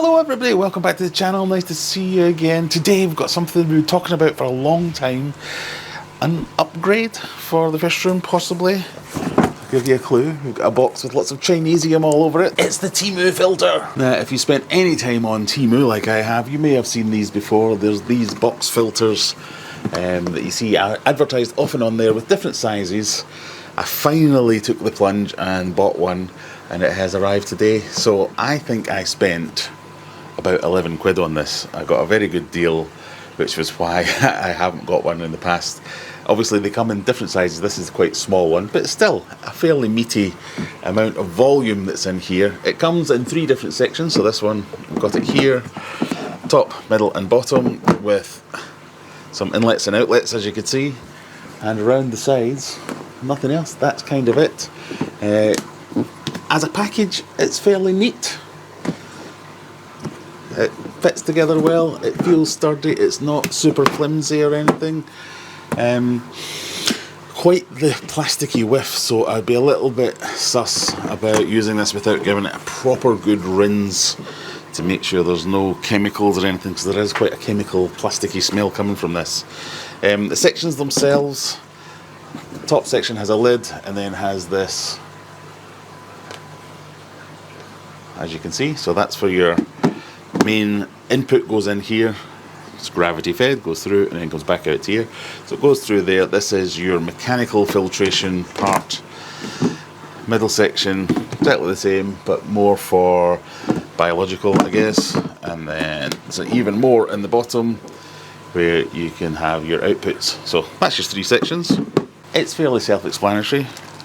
Hello everybody, welcome back to the channel, nice to see you again. Today we've got something we've been talking about for a long time. An upgrade for the fish room, possibly. I'll give you a clue, we've got a box with lots of Chinesium all over it. It's the TEMU filter. Now if you spent any time on TEMU like I have, you may have seen these before. There's these box filters that you see advertised often on there with different sizes. I finally took the plunge and bought one, and it has arrived today. So I think I spent about 11 quid on this. I got a very good deal, which was why I haven't got one in the past. Obviously they come in different sizes. This is quite a small one, but still a fairly meaty amount of volume that's in here. It comes in 3 different sections. So this one, we've got it here, top, middle and bottom, with some inlets and outlets, as you can see, and around the sides nothing else. That's kind of it. As a package, it's fairly neat. It fits together well, it feels sturdy, it's not super flimsy or anything. Quite the plasticky whiff, so I'd be a little bit sus about using this without giving it a proper good rinse to make sure there's no chemicals or anything, because there is quite a chemical plasticky smell coming from this. The sections themselves, the top section has a lid and then has this, as you can see, so that's for your main input, goes in here, it's gravity fed, goes through and then comes back out here, so it goes through there. This is your mechanical filtration part. Middle section exactly the same, but more for biological, I guess, and then so even more in the bottom where you can have your outputs. So that's just 3 sections. It's fairly self-explanatory,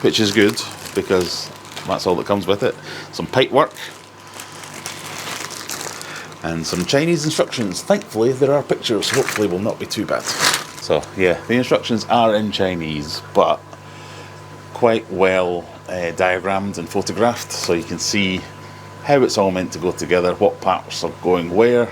which is good because that's all that comes with it. Some pipe work and some Chinese instructions. Thankfully there are pictures, hopefully will not be too bad. So yeah, the instructions are in Chinese, but quite well diagrammed and photographed, so you can see how it's all meant to go together, what parts are going where.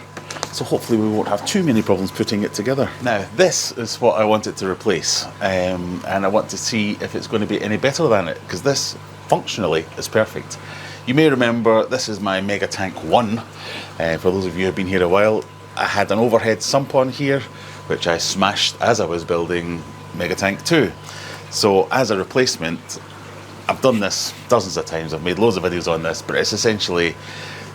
So hopefully we won't have too many problems putting it together. Now this is what I want it to replace, and I want to see if it's going to be any better than it, because this functionally is perfect. You may remember this is my Mega Tank 1. For those of you who have been here a while, I had an overhead sump on here which I smashed as I was building Mega Tank 2. So as a replacement, I've done this dozens of times, I've made loads of videos on this, but it's essentially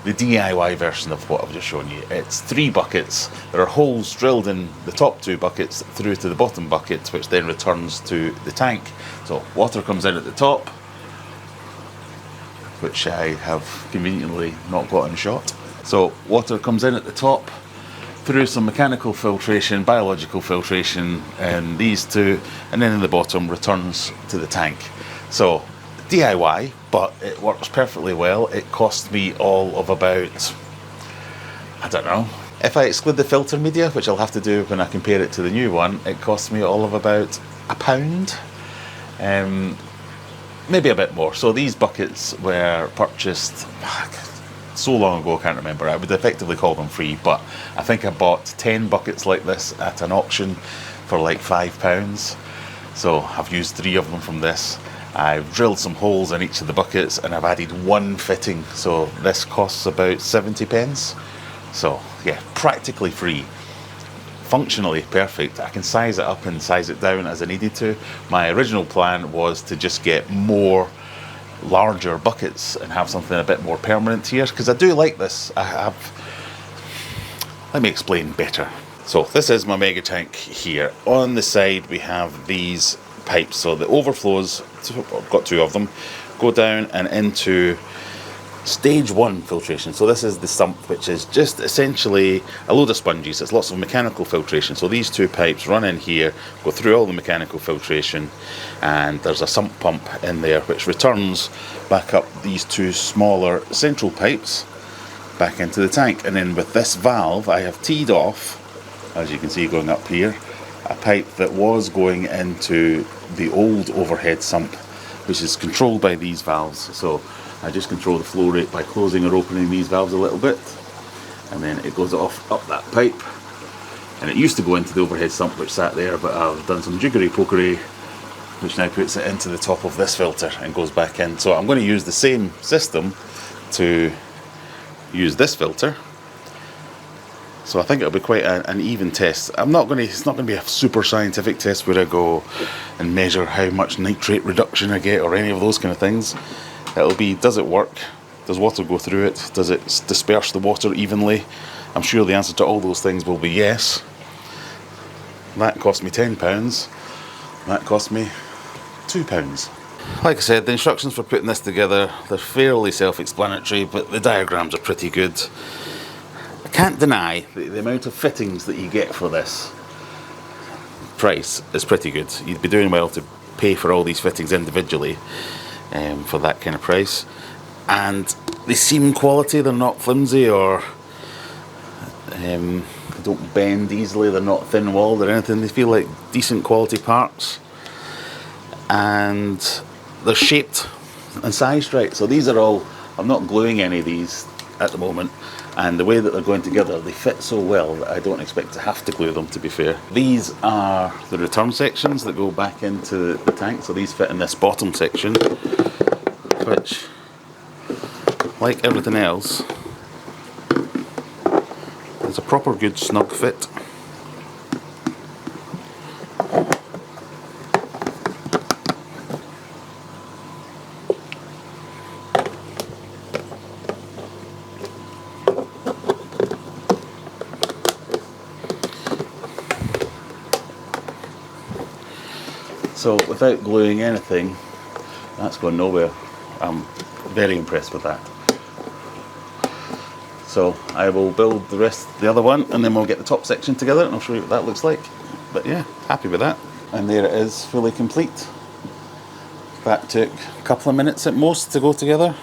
the DIY version of what I've just shown you. It's 3 buckets. There are holes drilled in the top 2 buckets through to the bottom bucket, which then returns to the tank. So water comes in at the top, which I have conveniently not got in shot. So water comes in at the top, through some mechanical filtration, biological filtration, and these 2, and then in the bottom returns to the tank. So DIY, but it works perfectly well. It cost me all of about, I don't know, if I exclude the filter media, which I'll have to do when I compare it to the new one, it cost me all of about £1. Maybe a bit more. So these buckets were purchased so long ago, I can't remember. I would effectively call them free, but I think I bought 10 buckets like this at an auction for like £5. So I've used 3 of them from this. I've drilled some holes in each of the buckets and I've added 1 fitting. So this costs about 70p. So yeah, practically free. Functionally perfect. I can size it up and size it down as I needed to. My original plan was to just get more larger buckets and have something a bit more permanent here, because I do like this. Let me explain better. So this is my Mega Tank here. On the side we have these pipes, so the overflows, I've got 2 of them, go down and into stage 1 filtration. So this is the sump, which is just essentially a load of sponges. It's lots of mechanical filtration. So these 2 pipes run in here, go through all the mechanical filtration, and there's a sump pump in there which returns back up these 2 smaller central pipes back into the tank. And then with this valve I have teed off, as you can see going up here, a pipe that was going into the old overhead sump, which is controlled by these valves. So I just control the flow rate by closing or opening these valves a little bit, and then it goes off up that pipe. And it used to go into the overhead sump which sat there, but I've done some jiggery pokery which now puts it into the top of this filter and goes back in. So I'm going to use the same system to use this filter. So I think it'll be quite an even test. It's not going to be a super scientific test where I go and measure how much nitrate reduction I get or any of those kind of things. It'll be, does it work? Does water go through it? Does it disperse the water evenly? I'm sure the answer to all those things will be yes. That cost me £10. That cost me £2. Like I said, the instructions for putting this together, they're fairly self-explanatory, but the diagrams are pretty good. I can't deny the amount of fittings that you get for this price is pretty good. You'd be doing well to pay for all these fittings individually for that kind of price. And they seem quality, they're not flimsy or they don't bend easily, they're not thin-walled or anything. They feel like decent quality parts. And they're shaped and sized right. So these are all, I'm not gluing any of these at the moment, and the way that they're going together, they fit so well that I don't expect to have to glue them, to be fair. These are the return sections that go back into the tank, so these fit in this bottom section, which, like everything else, is a proper good snug fit. So without gluing anything, that's going nowhere. I'm very impressed with that. So I will build the other one, and then we'll get the top section together and I'll show you what that looks like. But yeah, happy with that. And there it is, fully complete. That took a couple of minutes at most to go together.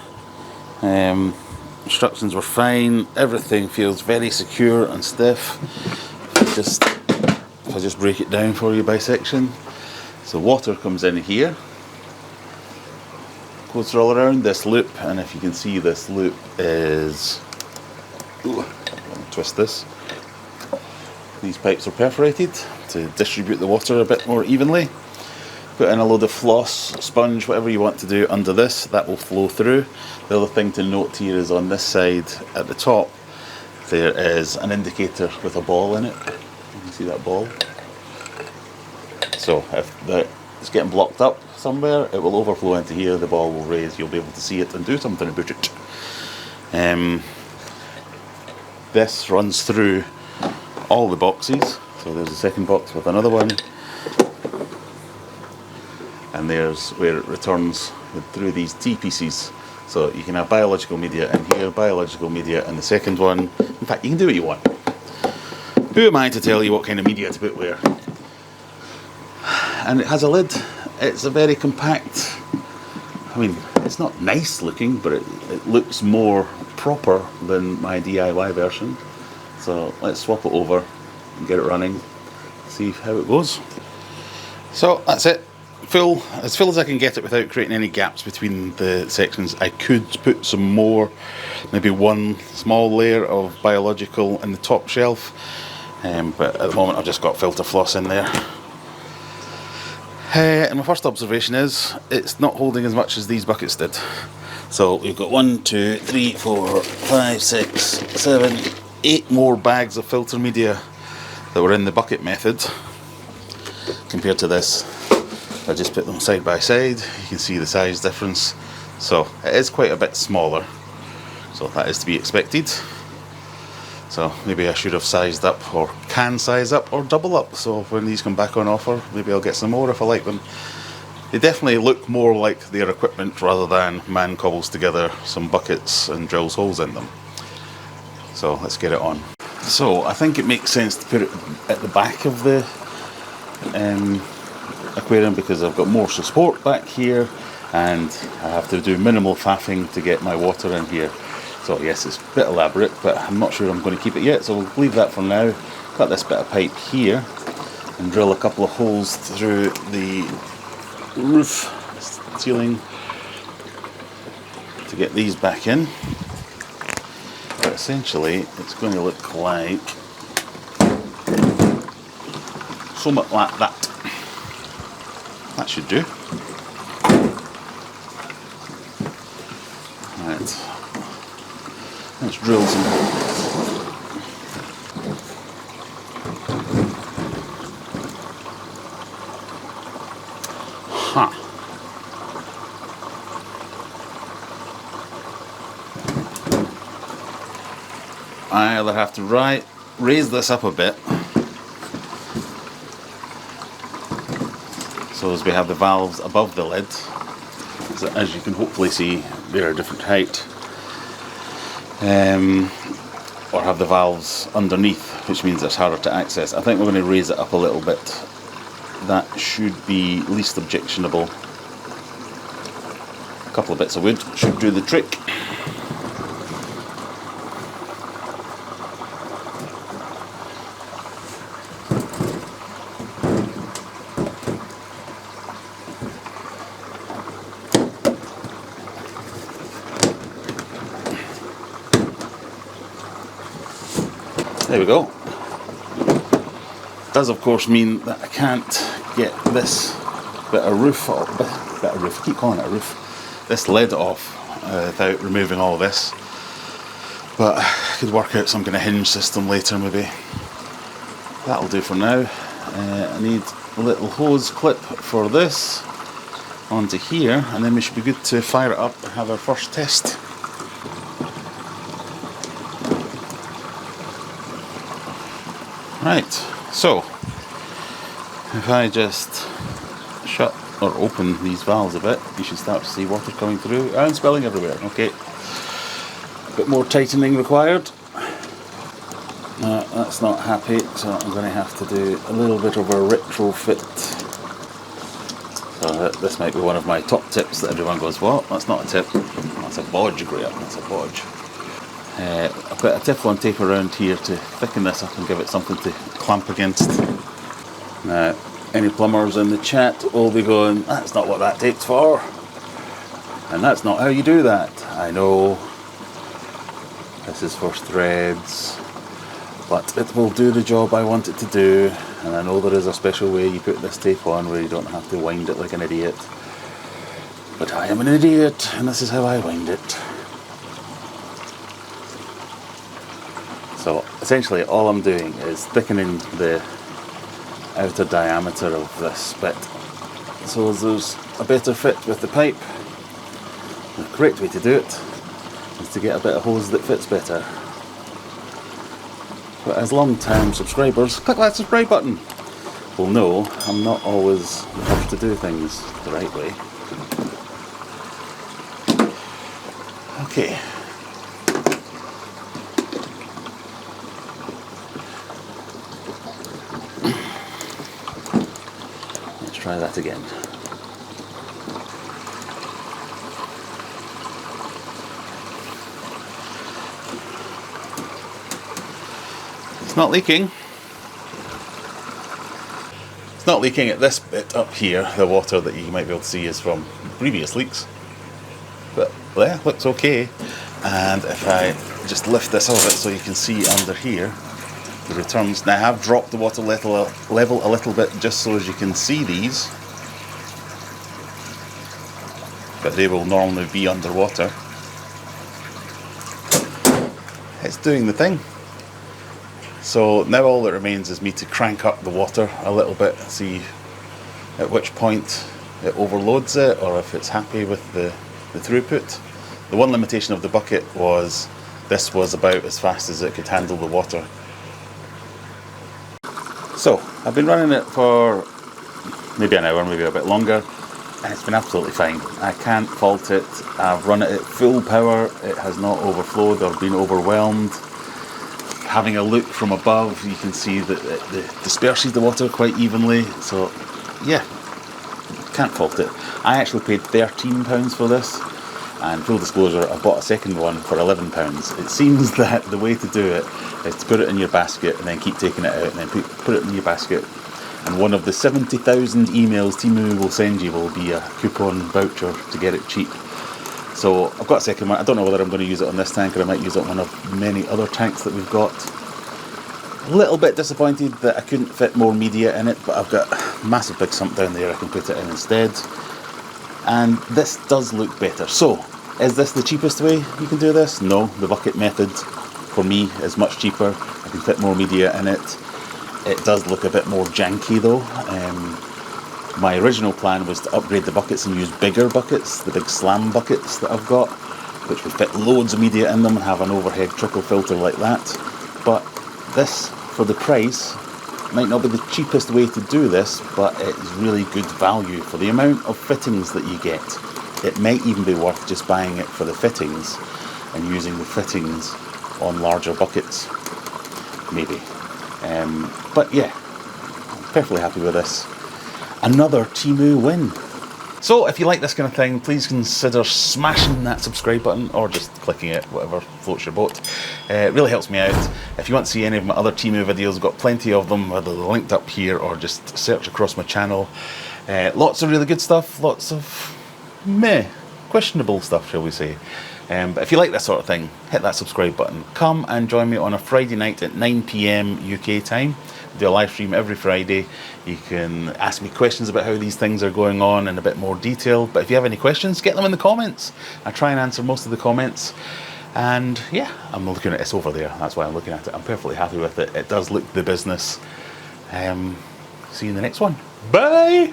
Instructions were fine, everything feels very secure and stiff. If I just break it down for you by section. So water comes in here, goes all around this loop, and if you can see, this loop is, let me twist this. These pipes are perforated to distribute the water a bit more evenly. Put in a load of floss, sponge, whatever you want to do under this, that will flow through. The other thing to note here is on this side at the top, there is an indicator with a ball in it. You can see that ball. So if it's getting blocked up somewhere, it will overflow into here, the ball will raise, you'll be able to see it and do something about it. This runs through all the boxes. So there's a second box with another one. And there's where it returns through these T pieces. So you can have biological media in here, biological media in the second one. In fact, you can do what you want. Who am I to tell you what kind of media to put where? And it has a lid. It's a very compact, I mean, it's not nice looking, but it looks more proper than my DIY version. So let's swap it over and get it running, see how it goes. So that's it. As full as I can get it without creating any gaps between the sections. I could put some more, maybe one small layer of biological in the top shelf, but at the moment I've just got filter floss in there. And my first observation is it's not holding as much as these buckets did. So we've got 1, 2, 3, 4, 5, 6, 7, 8 more bags of filter media that were in the bucket method compared to this. I just put them side by side, you can see the size difference. So it is quite a bit smaller, so that is to be expected. So maybe I should have sized up, or can size up, or double up. So when these come back on offer, maybe I'll get some more if I like them. They definitely look more like their equipment rather than man cobbles together some buckets and drills holes in them. So let's get it on. So I think it makes sense to put it at the back of the aquarium because I've got more support back here and I have to do minimal faffing to get my water in here. So yes, it's a bit elaborate, but I'm not sure I'm going to keep it yet, so we'll leave that for now. Got this bit of pipe here and drill a couple of holes through the roof ceiling to get these back in. But essentially it's going to look like something like that. That should do. Right. Let's drill some. Huh. I either have to raise this up a bit, so as we have the valves above the lid, so as you can hopefully see they're a different height, or have the valves underneath, which means it's harder to access. I think we're going to raise it up a little bit. That should be least objectionable. A couple of bits of wood should do the trick. There we go. Does of course mean that I can't get this bit of roof, I keep calling it a roof, this lid off without removing all this. But I could work out some kind of hinge system later maybe. That'll do for now. I need a little hose clip for this onto here, and then we should be good to fire it up and have our first test. Right, so if I just shut or open these valves a bit, you should start to see water coming through and spilling everywhere. Okay, a bit more tightening required. That's not happy, so I'm going to have to do a little bit of a retrofit. So this might be one of my top tips that everyone goes, what? That's not a tip, that's a bodge, Graham, that's a bodge. I've got a Teflon tape around here to thicken this up and give it something to clamp against. Now, any plumbers in the chat will be going, that's not what that tape's for. And that's not how you do that. I know. This is for threads. But it will do the job I want it to do. And I know there is a special way you put this tape on where you don't have to wind it like an idiot. But I am an idiot, and this is how I wind it. So essentially all I'm doing is thickening the outer diameter of this bit so there's a better fit with the pipe. The correct way to do it is to get a bit of hose that fits better. But as long-time subscribers, click that subscribe button, will know I'm not always the first to do things the right way. Okay. Try that again. It's not leaking. It's not leaking at this bit up here. The water that you might be able to see is from previous leaks. But there, looks okay. And if I just lift this out of it so you can see under here, the returns. Now I have dropped the water level a little bit just so as you can see these, but they will normally be underwater. It's doing the thing. So now all that remains is me to crank up the water a little bit, see at which point it overloads it or if it's happy with the throughput. The one limitation of the bucket was this was about as fast as it could handle the water. So, I've been running it for maybe an hour, maybe a bit longer, and it's been absolutely fine. I can't fault it. I've run it at full power. It has not overflowed or been overwhelmed. Having a look from above, you can see that it disperses the water quite evenly. So, yeah, can't fault it. I actually paid £13 for this, and full disclosure, I bought a second one for £11. It seems that the way to do it is to put it in your basket and then keep taking it out and then put it in your basket, and one of the 70,000 emails TEMU will send you will be a coupon voucher to get it cheap. So I've got a second one. I don't know whether I'm going to use it on this tank or I might use it on one of many other tanks that we've got. A little bit disappointed that I couldn't fit more media in it, but I've got a massive big sump down there I can put it in instead. And this does look better. So Is this the cheapest way you can do this? No, the bucket method for me is much cheaper. I can fit more media in it. It does look a bit more janky though. My original plan was to upgrade the buckets and use bigger buckets, the big slam buckets that I've got, which would fit loads of media in them and have an overhead trickle filter like that. But this, for the price, might not be the cheapest way to do this, but it's really good value for the amount of fittings that you get. It might even be worth just buying it for the fittings and using the fittings on larger buckets, maybe. But yeah, I'm perfectly happy with this. Another TEMU win. So if you like this kind of thing, please consider smashing that subscribe button or just clicking it, whatever floats your boat. It really helps me out. If you want to see any of my other TEMU videos, I've got plenty of them, whether they're linked up here or just search across my channel. Lots of really good stuff, lots of questionable stuff, shall we say. But if you like this sort of thing, hit that subscribe button. Come and join me on a Friday night at 9 PM UK time. I do a live stream every Friday. You can ask me questions about how these things are going on in a bit more detail. But if you have any questions, get them in the comments. I try and answer most of the comments. And yeah, I'm looking at it over there. That's why I'm looking at it. I'm perfectly happy with it. It does look the business. See you in the next one. Bye!